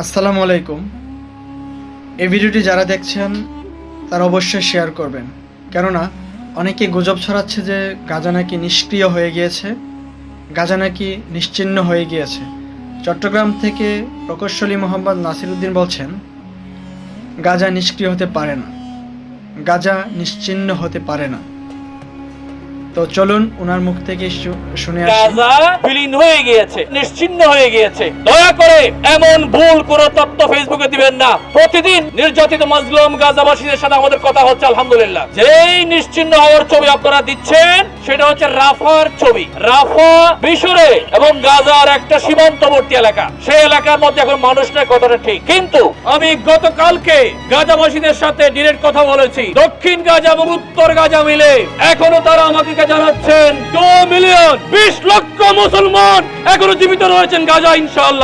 আসসালামু আলাইকুম। এই ভিডিওটি যারা দেখছেন তারা অবশ্যই শেয়ার করবেন, কেননা অনেকে গুজব ছড়াচ্ছে যে গাজা নাকি নিষ্ক্রিয় হয়ে গিয়েছে, গাজা নাকি নিশ্চিহ্ন হয়ে গিয়েছে। চট্টগ্রাম থেকে প্রকৌশলী মোহাম্মদ নাসিরউদ্দিন বলছেন গাজা নিষ্ক্রিয় হতে পারে না, গাজা নিশ্চিহ্ন হতে পারে না। তো চলুন ওনার মুখ থেকে শুনে আসি। গাজা বিলীন হয়ে গিয়েছে, নিশ্চিহ্ন হয়ে গিয়েছে। দয়া করে এমন ভুল কোন তথ্য ফেসবুকে দিবেন না। প্রতিদিন নির্যাতিত মাজলুম গাজাবাসীদের সাথে আমাদের কথা হচ্ছে, আলহামদুলিল্লাহ। যেই নিশ্চিহ্ন হওয়ার ছবি আপনারা দিচ্ছেন সেটা হচ্ছে রাফার ছবি। রাফা মিশরে এবং গাজার একটা সীমান্তবর্তী এলাকা। সেই এলাকার মধ্যে এখন মানুষ নেই, কথাটা ঠিক। কিন্তু আমি গতকালকে গাজাবাসীদের সাথে ডিরেক্ট কথা বলেছি। দক্ষিণ গাজা এবং উত্তর গাজা মিলে এখনো তারা আমাকে জানাচ্ছেন 2 মিলিয়ন 20 লক্ষ মুসলমান এখনো জীবিত রয়েছেন গাজা, ইনশাআল্লাহ।